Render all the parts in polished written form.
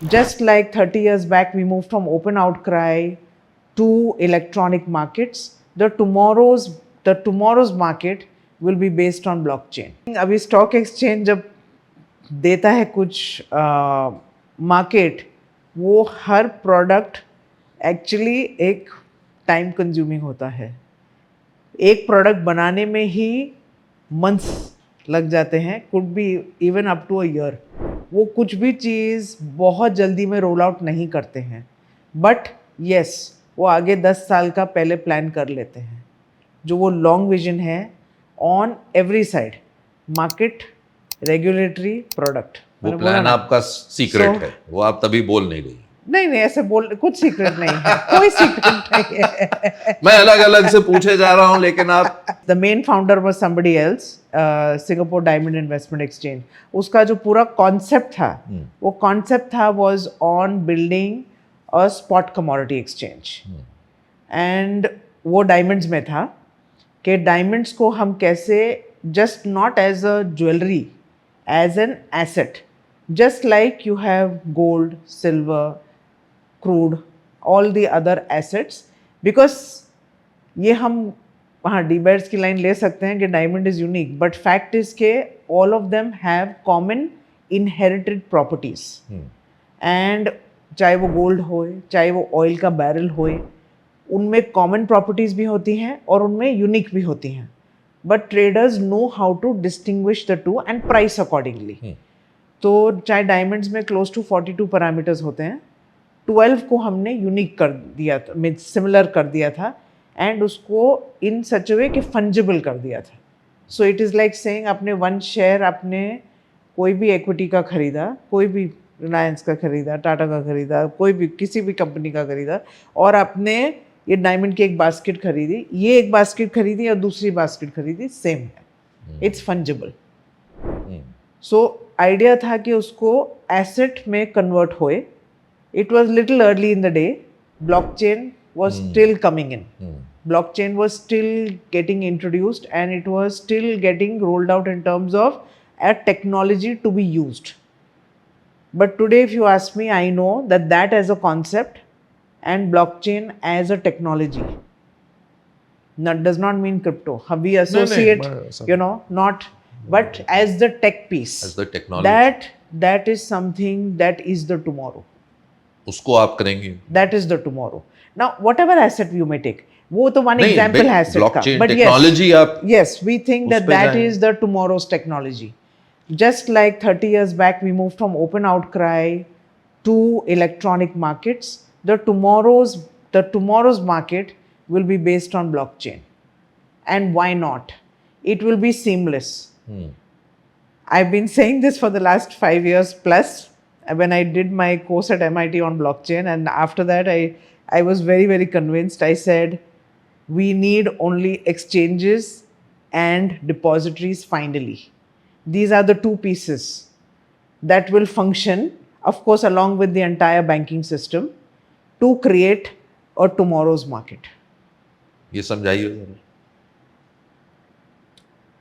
Just like 30 years back, we moved from open outcry to electronic markets. The tomorrow's market will be based on blockchain. अभी stock exchange जब देता है कुछ market, वो हर product actually एक time consuming होता है. एक प्रोडक्ट बनाने में ही मंथ्स लग जाते हैं, could be even up to a year. वो कुछ भी चीज़ बहुत जल्दी में रोल आउट नहीं करते हैं, बट येस वो आगे 10 साल का पहले प्लान कर लेते हैं. जो वो लॉन्ग विजन है on every side, market, regulatory, product. वो प्लान आपका सीक्रेट है, वो आप तभी बोल नहीं रही. नहीं, ऐसे बोल, कुछ सीक्रेट नहीं है, कोई सीक्रेट नहीं है. मैं अलग अलग से पूछे जा रहा हूं, लेकिन आप the main founder was somebody else, Singapore diamond investment exchange. उसका जो पूरा कॉन्सेप्ट था, वो कॉन्सेप्ट था was on building a spot commodity exchange. And वो डायमंड्स में था कि डायमंड्स को हम कैसे just not as a jewellery, as an asset, just like you have gold, silver, crude, all the other assets. Because ये हम हाँ डीबेट्स की लाइन ले सकते हैं कि diamond is unique, but fact is के all of them have common inherited properties. And चाहे वो गोल्ड होए, चाहे वो ऑयल का बैरल होए, उनमें कॉमन प्रॉपर्टीज़ भी होती हैं और उनमें यूनिक भी होती हैं. But traders know how to distinguish the two and price accordingly. तो चाहे डायमंड्स में क्लोज टू 42 पैरामीटर्स होते हैं, 12 को हमने यूनिक कर दिया था, मीन सिमिलर कर दिया था, एंड उसको इन सच वे कि फंजिबल कर दिया था. So it is like saying आपने वन शेयर, आपने कोई भी इक्विटी का खरीदा, कोई भी रिलायंस का खरीदा, टाटा का खरीदा, कोई भी किसी भी कंपनी का खरीदा, और आपने ये डायमंड की एक बास्केट खरीदी, ये एक बास्केट खरीदी और दूसरी बास्केट खरीदी, सेम है, इट्स फंजिबल. सो आइडिया था कि उसको एसेट में कन्वर्ट होए. It was little early in the day. Blockchain was still coming in. Blockchain was still getting introduced and it was still getting rolled out in terms of a technology to be used. But today, if you ask me, I know that as a concept and blockchain as a technology, that does not mean crypto. We associate, not, but as the tech piece. As the technology. That is something that is the tomorrow. उसको आप करेंगे. That is the tomorrow. Now, whatever asset you may take, वो तो one example है asset का. But technology आप yes, we think that is the tomorrow's technology. Just like 30 years back, we moved from open outcry to electronic markets. The tomorrow's market will be based on blockchain. And why not? It will be seamless. I've been saying this for the last 5 years plus, when I did my course at MIT on blockchain, and after that I was very, very convinced. I said, we need only exchanges and depositories finally. These are the two pieces that will function, of course, along with the entire banking system, to create a tomorrow's market. ये समझाइए जरा.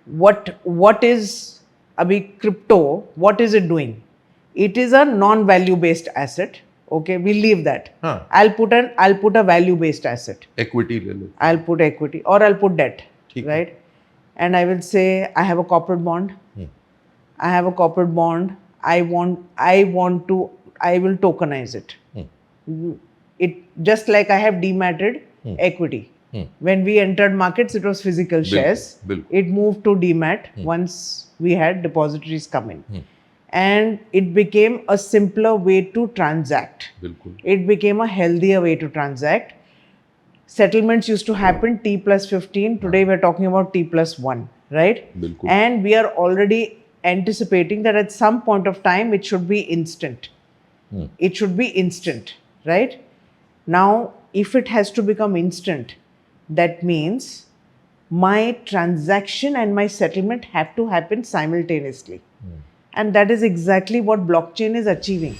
What is अभी crypto? What is it doing? It is a non-value based asset. Okay, we'll leave that. I'll put a value-based asset. Equity ले लो. I'll put equity or I'll put debt, right? And I will say I have a corporate bond. I have a corporate bond. I will tokenize it. It just like I have dematted equity. When we entered markets, it was physical shares. It moved to demat once we had depositories come in. And it became a simpler way to transact. It became a healthier way to transact. Settlements used to happen T+15. Today we're talking about T+1, right? And we are already anticipating that at some point of time it should be instant. It should be instant, right? Now, if it has to become instant, that means my transaction and my settlement have to happen simultaneously. And that is exactly what blockchain is achieving.